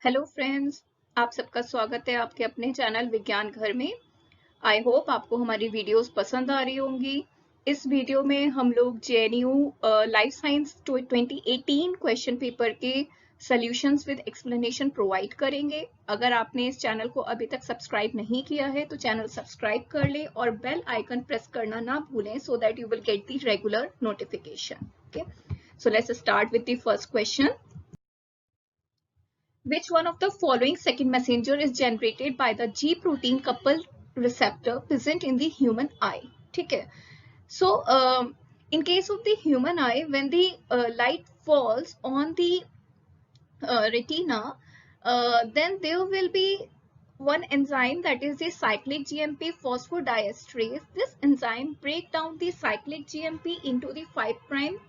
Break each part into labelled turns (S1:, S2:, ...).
S1: Hello friends, आप सबका स्वागत है आपके अपने चैनल विज्ञान घर में। आई होप आपको हमारी वीडियोस पसंद आ रही होंगी। इस वीडियो में हम लोग JNU life science 2018 question paper के सॉल्यूशंस विद एक्सप्लेनेशन प्रोवाइड करेंगे। अगर आपने इस चैनल को अभी तक सब्सक्राइब नहीं किया है तो चैनल सब्सक्राइब कर लें और बेल आइकन प्रेस करना ना भूलें so that you will get the regular notification. Okay, so let's start with the first question. Which one of the following second messenger is generated by the G protein coupled receptor present in the human eye? ठीक है. So, in case of the human eye, when the light falls on the retina, then there will be one enzyme, that is the cyclic GMP phosphodiesterase. This enzyme break down the cyclic GMP into the 5'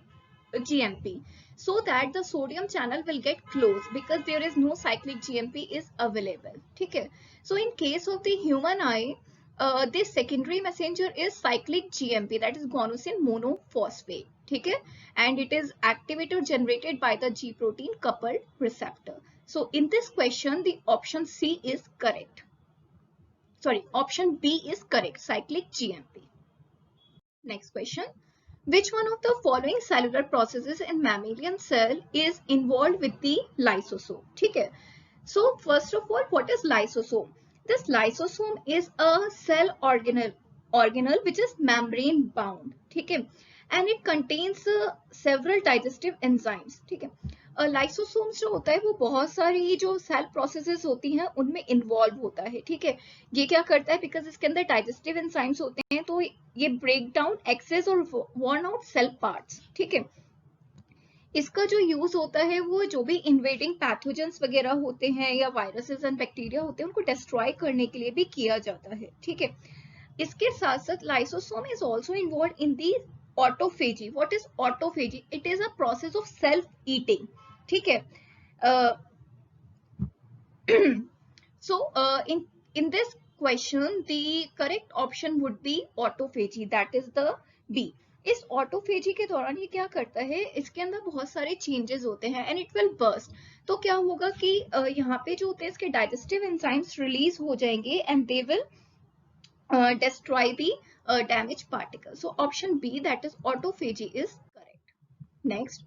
S1: GMP so that the sodium channel will get closed because there is no cyclic GMP is available. ठीक है. So in case of the human eye, this secondary messenger is cyclic GMP, that is guanosine monophosphate. ठीक है, and it is activator generated by the G protein coupled receptor. So in this question the option C is correct. Sorry, option B is correct, cyclic GMP. Next question. Which one of the following cellular processes in mammalian cell is involved with the lysosome? ठीक है. So first of all, what is lysosome? This lysosome is a cell organelle which is membrane bound. ठीक है, and it contains several digestive enzymes. ठीक है. Lysosomes जो होता है वो बहुत सारी जो सेल प्रोसेसेस होती हैं उनमें इन्वॉल्व होता है. ठीक है, ये क्या करता है, बिकॉज इसके अंदर डाइजेस्टिव एंजाइम्स होते हैं तो ये ब्रेक डाउन एक्सेस और वर्न आउट सेल पार्ट्स. ठीक है, इसका जो यूज होता है वो जो भी इन्वेडिंग पैथोजेंस वगैरह होते हैं या वायरसेस एंड बैक्टीरिया होते हैं उनको डिस्ट्रॉय करने के लिए भी किया जाता है. ठीक है, इसके साथ साथ lysosome is also involve in the autophagy. What is autophagy? It is a process of self eating. ठीक है. So in this question the correct option would be autophagy, that is the B. इस autophagy के दौरान ये क्या करता है, इसके अंदर बहुत सारे चेंजेस होते हैं एंड इट विल बर्स्ट. तो क्या होगा कि यहाँ पे जो होते हैं इसके डाइजेस्टिव एंजाइम्स रिलीज हो जाएंगे and they will destroy the damaged particles. So option B, that is autophagy, is correct. Next,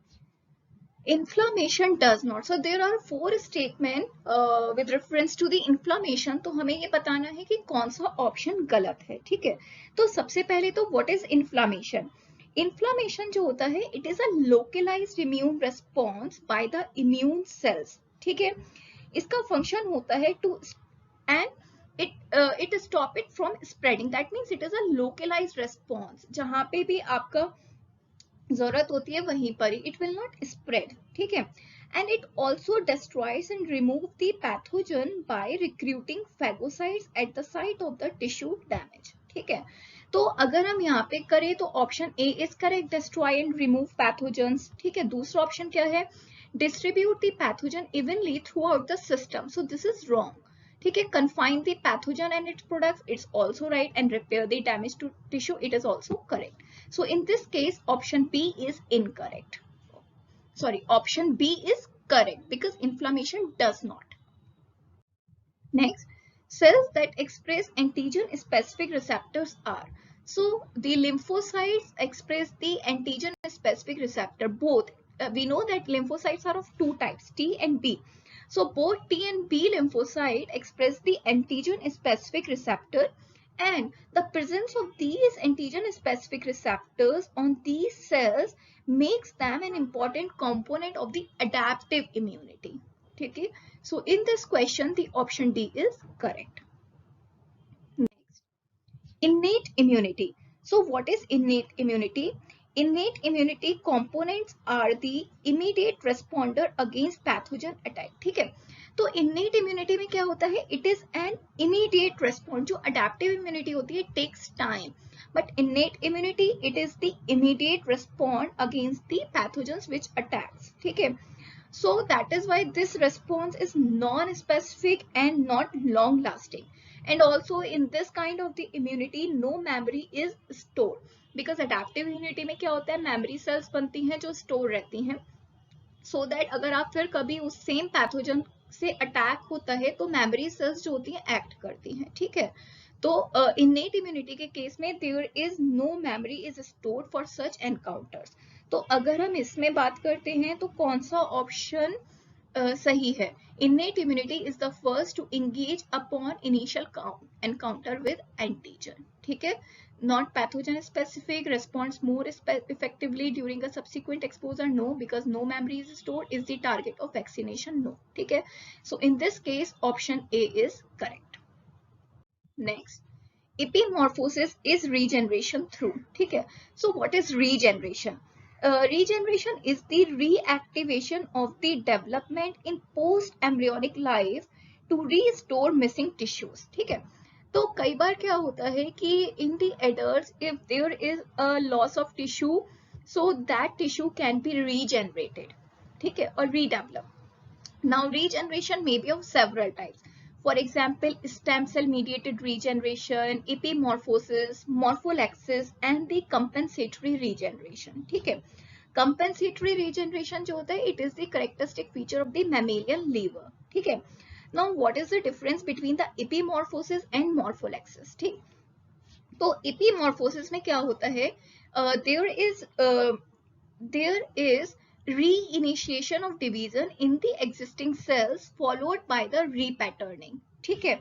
S1: inflammation does not. So there are 4 statement with reference to the inflammation. तो हमें ये बताना है कि कौन सा ऑप्शन गलत है. ठीक है, तो सबसे पहले तो what is inflammation? Inflammation जो होता है it is a localized immune response by the immune cells. ठीक है, इसका फंक्शन होता है to and it stop it from spreading. That means it is a localized response. जहां पे भी आपका जरूरत होती है वहीं पर ही it will not spread. ठीक है, and it also destroys and remove the pathogen by recruiting phagocytes at the site of the tissue damage. ठीक है, तो अगर हम यहाँ पे करें तो option A is correct, destroy and remove pathogens. ठीक है, दूसरा ऑप्शन क्या है, distribute the pathogen evenly throughout the system. So this is wrong. ठीक है, confine the pathogen and its products, it's also right, and repair the damage to tissue, it is also correct. So in this case option B is incorrect. Sorry, option B is correct because inflammation does not. Next, cells that express antigen specific receptors are. So the lymphocytes express the antigen specific receptor. Both we know that lymphocytes are of 2 types, T and B. So both T and B lymphocyte express the antigen specific receptor, and the presence of these antigen specific receptors on these cells makes them an important component of the adaptive immunity. ठीक है, so in this question the option D is correct. Next, innate immunity. So what is innate immunity? Innate immunity components are the immediate responder against pathogen attack. ठीक है, तो innate immunity में क्या होता है, it is an immediate response. जो adaptive immunity होती है takes time, but innate immunity it is the immediate response against the pathogens which attacks. ठीक है, so that is why this response is non-specific and not long-lasting. And also in this kind of the immunity no memory is stored. Because adaptive immunity में क्या होता है, memory cells बनती हैं जो store रहती हैं, सो दैट अगर आप फिर कभी उस सेम पैथोजन से अटैक होता है तो मेमोरी सेल्स जो होती हैं एक्ट करती हैं, ठीक है। तो इनेट इम्यूनिटी के केस में there is no memory is stored for such encounters. तो अगर हम इसमें बात करते हैं तो कौन सा ऑप्शन सही है? Innate immunity is the first to engage upon initial encounter with antigen, ठीक है। Not pathogen specific, responds more effectively during a subsequent exposure, no, because no memory is stored. Is the target of vaccination? No, ठीक है। So in this case option A is correct. Next, epimorphosis is regeneration through, ठीक है। So what is regeneration? Regeneration is the reactivation of the development in post embryonic life to restore missing tissues, ठीक है। तो कई बार क्या होता है कि in the adults if there is a loss of tissue, so that tissue can be regenerated, ठीक है, और redevelop. Now regeneration may be of several types, for example stem cell mediated regeneration, epimorphosis, morphallaxis and the compensatory regeneration, ठीक है। Compensatory regeneration जो होता है it is the characteristic feature of the mammalian liver, ठीक है। Now, what is the difference between the epimorphosis and morpholepsis? ठीक, तो epimorphosis में क्या होता है? There is reinitiation of division in the existing cells followed by the repatterning, ठीक है।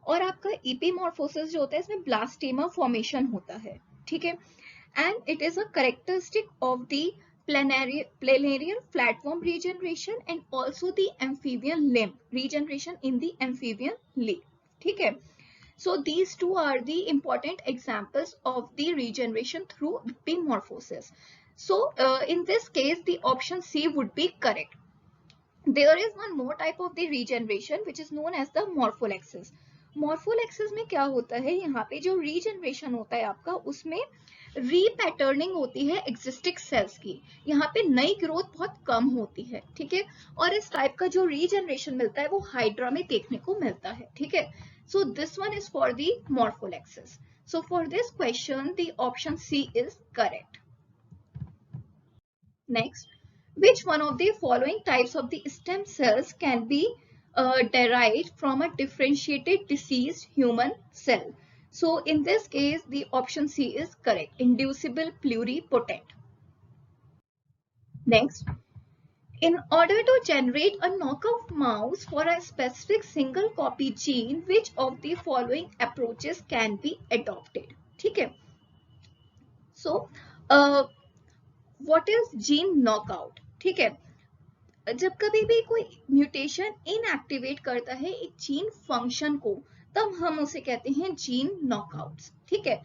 S1: और आपका epimorphosis जो होता है इसमें ब्लास्टेमा फॉर्मेशन होता है, ठीक है। And it is a characteristic of the planarian flatworm regeneration and also the amphibian limb regeneration in the amphibian limb, ठीक है। So these two are the important examples of the regeneration through epimorphosis. So in this case the option C would be correct. There is one more type of the regeneration which is known as the morpholepsis. Morpholepsis में क्या होता है, यहाँ पे जो regeneration होता है आपका उसमें रीपैटर्निंग होती है एग्जिस्टिंग सेल्स की, यहाँ पे नई ग्रोथ बहुत कम होती है, ठीक है। और इस टाइप का जो रीजनरेशन मिलता है वो हाइड्रा में देखने को मिलता है, ठीक है। So this one is for the morphallaxis. So for this question the option C is correct. Next, which one of the following types of the stem cells can be derived from a differentiated deceased human cell? So in this case the option C is correct, inducible pluripotent. Next, in order to generate a knockout mouse for a specific single copy gene, which of the following approaches can be adopted? ठीक है। So what is gene knockout? ठीक है, जब कभी भी कोई mutation inactivate करता है एक जीन फंक्शन को तब हम उसे कहते हैं जीन नॉकआउट्स, ठीक है।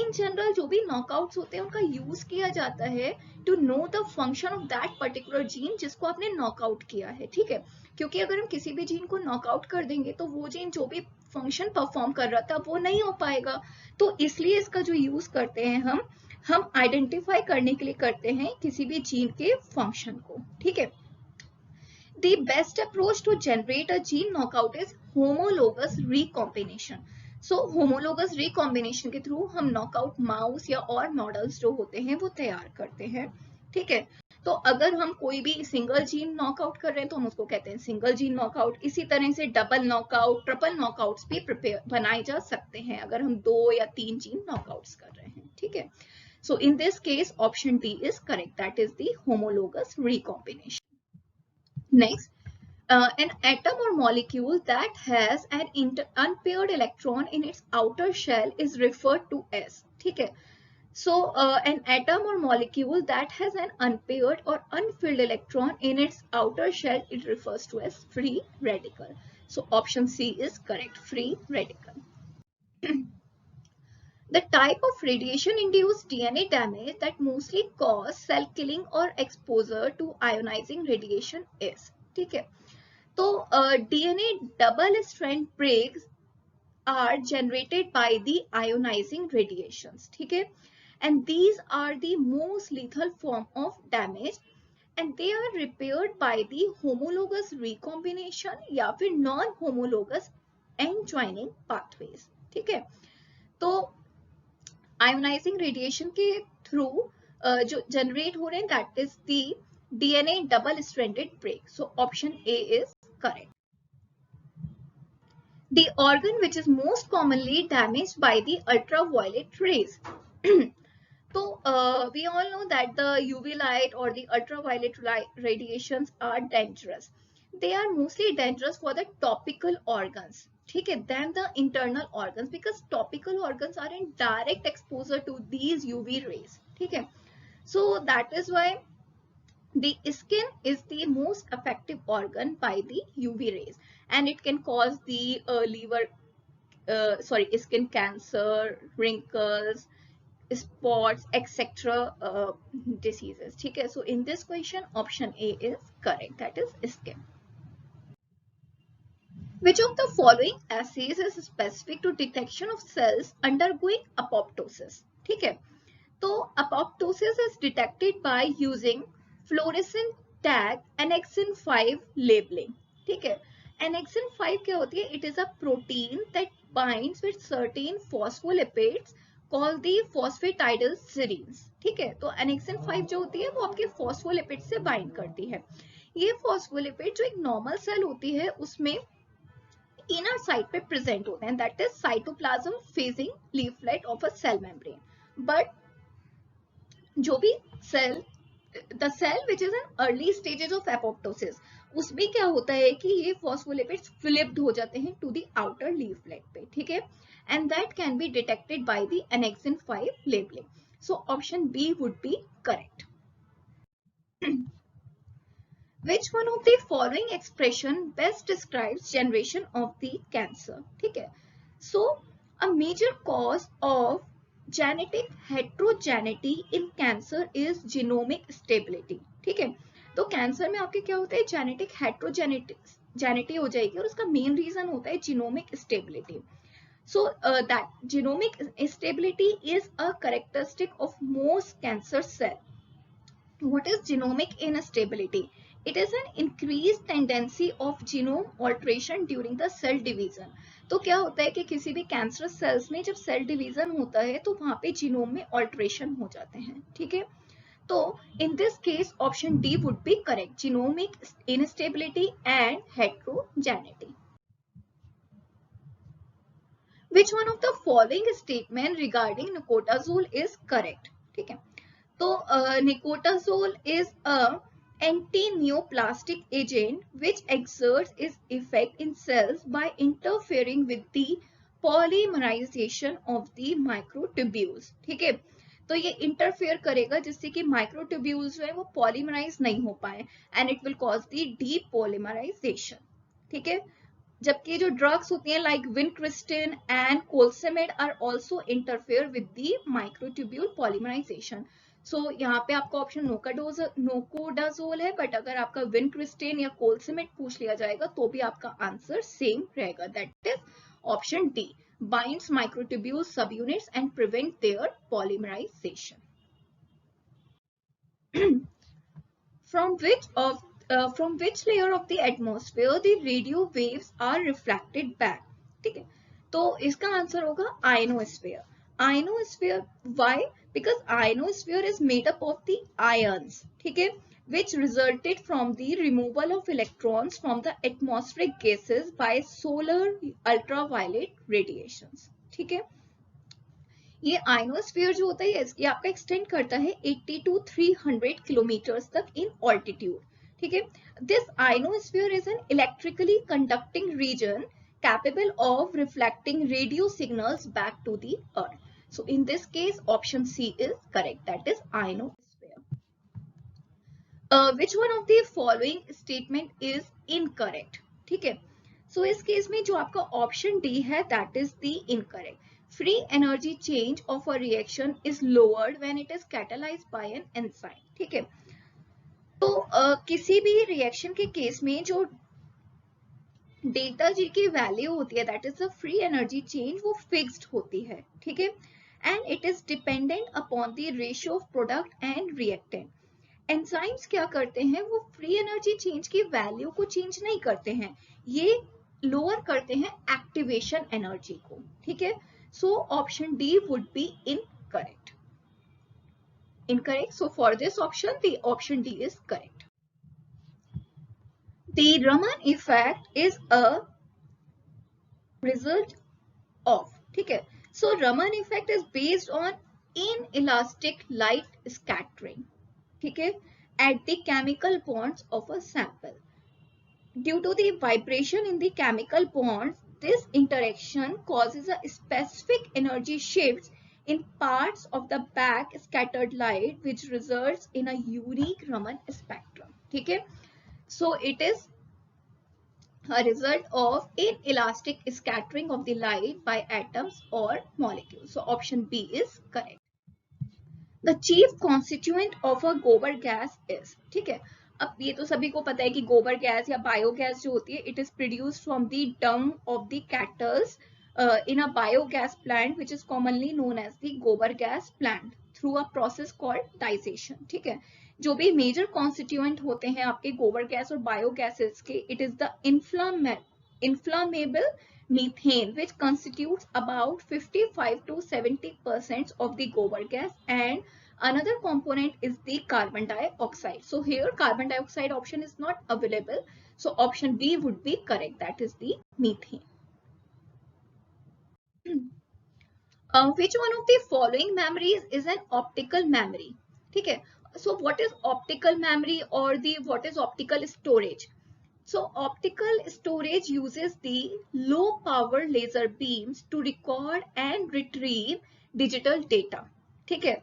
S1: इन जनरल जो भी नॉकआउट्स होते हैं उनका यूज किया जाता है to know the function of that particular gene जिसको आपने नॉकआउट किया है, ठीक है। क्योंकि अगर हम किसी भी जीन को नॉकआउट कर देंगे तो वो जीन जो भी फंक्शन परफॉर्म कर रहा था वो नहीं हो पाएगा, तो इसलिए इसका जो यूज करते हैं हम आइडेंटिफाई करने के लिए करते हैं किसी भी जीन के फंक्शन को, ठीक है। The best approach to generate a gene knockout is homologous recombination. So homologous recombination के थ्रू हम नॉकआउट माउस या और मॉडल्स जो होते हैं वो तैयार करते हैं, ठीक है। तो अगर हम कोई भी सिंगल जीन नॉकआउट कर रहे हैं तो हम उसको कहते हैं सिंगल जीन नॉकआउट। इसी तरह से डबल नॉकआउट, ट्रिपल नॉकआउट्स भी प्रिपेयर बनाए जा सकते हैं अगर हम 2 या 3 जीन नॉकआउट्स कर रहे हैं, ठीक है। So in this case option D is correct, that is the homologous recombination. Next, an atom or molecule that has an unpaired electron in its outer shell is referred to as, ठीक है। So an atom or molecule that has an unpaired or unfilled electron in its outer shell it refers to as free radical. So option C is correct, free radical. The type of radiation-induced DNA damage that mostly cause cell killing or exposure to ionizing radiation is, ठीक है। तो DNA double strand breaks are generated by the ionizing radiations, ठीक है, and these are the most lethal form of damage and they are repaired by the homologous recombination या फिर non-homologous end joining pathways, ठीक है। तो ionizing radiation के through जो generate हो रहे हैं that is the DNA double stranded break. So option A is correct. The organ which is most commonly damaged by the ultraviolet rays. So we all know that the UV light or the ultraviolet radiations are dangerous. They are mostly dangerous for the topical organs, okay, than the internal organs, because topical organs are in direct exposure to these UV rays, okay. So that is why the skin is the most effective organ by the UV rays, and it can cause the skin cancer, wrinkles, spots, etc. Diseases. Okay, so in this question, option A is correct. That is skin. Which of the following assays is specific to detection of cells undergoing apoptosis? Okay, so apoptosis is detected by using fluorescent tag annexin 5 labeling. ठीक है, annexin 5 क्या होती है? It is a protein that binds with certain phospholipids called the phosphatidyl serines. ठीक है, तो annexin 5 जो होती है वो आपके phospholipids से bind करती है. ये phospholipid जो एक नॉर्मल सेल होती है उसमें इनर साइड पे प्रेजेंट होते हैं, that is cytoplasm facing leaflet of a cell membrane. But जो भी cell, the cell which is an early stages of apoptosis, उसमें क्या होता है कि ये फॉस्फोलिपिड्स फ्लिप्ड हो जाते हैं टू द आउटर लीफलेट पे, ठीक है, and that can be detected by the annexin 5 labeling. So option B would be correct. Which one of the following expression best describes generation of the cancer? ठीक है, so a major cause of genetic heterogeneity in cancer is genomic stability. ठीक है, तो cancer में आपके क्या होता है, जेनेटिक हेट्रोजेनिटी हो जाएगी और उसका मेन रीजन होता है genomic stability. So that genomic stability is a characteristic of most cancer cell. What is genomic instability? It is an increased tendency of genome alteration during the cell division. तो क्या होता है कि किसी भी cancerous cells में जब cell division होता है तो वहां पे जीनोम में ऑल्टरेशन हो जाते हैं, ठीक है. तो in this case option D would be correct, genomic instability and heterogeneity. Which one of the following statement regarding निकोटाजोल is correct? ठीक है, तो निकोटाजोल is a anti-neoplastic agent which exerts its effect in cells by interfering with the polymerization of the microtubules. ठीक है, तो ये interfere करेगा जिससे कि माइक्रोट्यूब्यूल्स जो है वो पॉलीमराइज नहीं हो पाए and it will cause the depolymerisation. ठीक है, जबकि जो ड्रग्स होती हैं like vincristine and colcemid are also interfere with the microtubule polymerisation. So यहाँ पे आपका ऑप्शन नोकोडाजोल है, बट अगर आपका विनक्रिस्टिन या कोलसेमेड पूछ लिया जाएगा तो भी आपका आंसर सेम रहेगा, that is option D, binds microtubule subunits and prevent their polymerization. From which layer of the atmosphere the radio waves are refracted back? ठीक है, तो इसका आंसर होगा ionosphere. Ionosphere, why? Because ionosphere is made up of the ions, ठीक है, which resulted from the removal of electrons from the atmospheric gases by solar ultraviolet radiations. ठीक है, ये आइनोस्फीयर जो होता है ये आपका एक्सटेंड करता है 80 to 300 किलोमीटर्स तक इन ऑल्टीट्यूड. ठीक है, this ionosphere is an electrically conducting region capable of reflecting radio signals back to the earth. So in this case option C is correct, that is ionosphere. Which one of the following statement is incorrect? ठीक है, so इस case में जो आपका option D है that is the incorrect. Free energy change of a reaction is lowered when it is catalyzed by an enzyme. ठीक है, तो किसी भी रिएक्शन के केस में जो डेल्टा जी की वैल्यू होती है that is the free energy change, वो फिक्स्ड होती है. ठीक है, and it is dependent upon the ratio of product and reactant. Enzymes क्या करते हैं, वो फ्री एनर्जी चेंज की वैल्यू को चेंज नहीं करते हैं, ये लोअर करते हैं एक्टिवेशन एनर्जी को. ठीक है, so option D would be incorrect. So for this option, the option D is correct. The Raman effect is a result of, ठीक है. So Raman effect is based on inelastic light scattering, ठीक है, at the chemical bonds of a sample. Due to the vibration in the chemical bonds, this interaction causes a specific energy shifts in parts of the back scattered light, which results in a unique Raman spectrum. ठीक है, so it is a result of inelastic scattering of the light by atoms or molecules. So option B is correct. The chief constituent of a गोबर gas is, ठीक है. अब ये तो सभी को पता है कि गोबर गैस या बायोगैस जो होती है, it is produced from the dung of the cattle in a biogas plant which is commonly known as the गोबर gas plant through a process called digestion, ठीक है. जो भी मेजर कॉन्स्टिट्यूएंट होते हैं आपके गोबर गैस और बायोगैसेस के, it is the inflammable methane, which constitutes about 55 to 70% of the gobar gas, and another component is the carbon dioxide. So here carbon dioxide option is not available, so option B would be correct, that is the methane. Which one of the following memories is an optical memory? ठीक है. So what is optical memory or the what is optical storage? So optical storage uses the low power laser beams to record and retrieve digital data. ठीक है.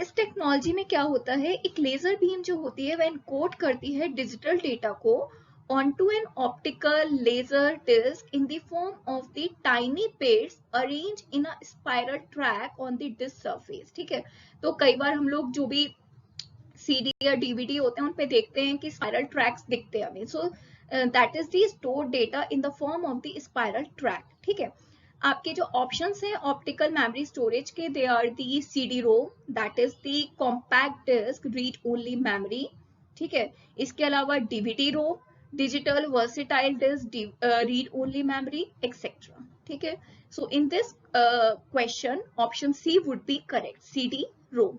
S1: इस technology में क्या होता है, एक लेजर बीम जो होती है वह एनकोड करती है डिजिटल डेटा को onto an optical laser disc in the form of the tiny bits arranged in a spiral track on the disc surface. ठीक है. तो कई बार हम लोग जो भी CD या DVD होते हैं उन पे देखते हैं कि स्पाइरल ट्रैक्स दिखते हैं हमें. So that is the stored data in the form of the spiral track. ठीक है. आपके जो ऑप्शंस हैं ऑप्टिकल मेमोरी स्टोरेज के, they are the CD ROM, that is the compact disc read only memory. ठीक है. इसके अलावा DVD ROM, digital versatile disc read only memory etcetera. ठीक है. So in this question option C would be correct, CD ROM.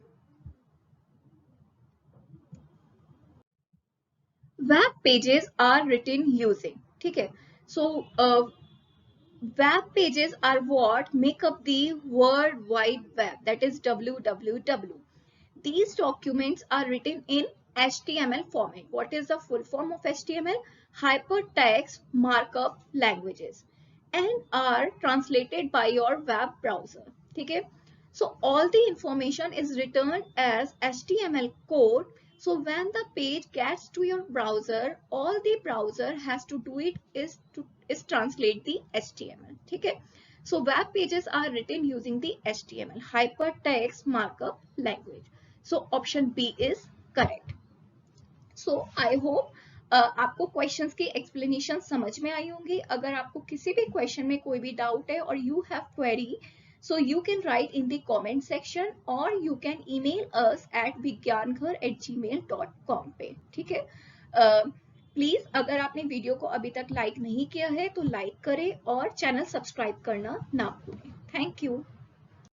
S1: Web pages are written using, ठीक है. So web pages are what make up the World Wide Web, that is WWW. These documents are written in HTML format. What is the full form of HTML? Hypertext Markup Languages, and are translated by your web browser. ठीक है. So all the information is written as HTML code. So when the page gets to your browser, all the browser has to do it is translate the HTML. ठीक है. So web pages are written using the HTML, hypertext markup language. So option B is correct. So I hope आपको questions की explanation समझ में आई होंगी. अगर आपको किसी भी क्वेश्चन में कोई भी डाउट है और you have query, so you can write in the comment section or you can email us at vigyanghar@gmail.com पे. ठीक है. प्लीज अगर आपने वीडियो को अभी तक लाइक नहीं किया है तो लाइक करें और चैनल सब्सक्राइब करना ना भूलें. Thank you.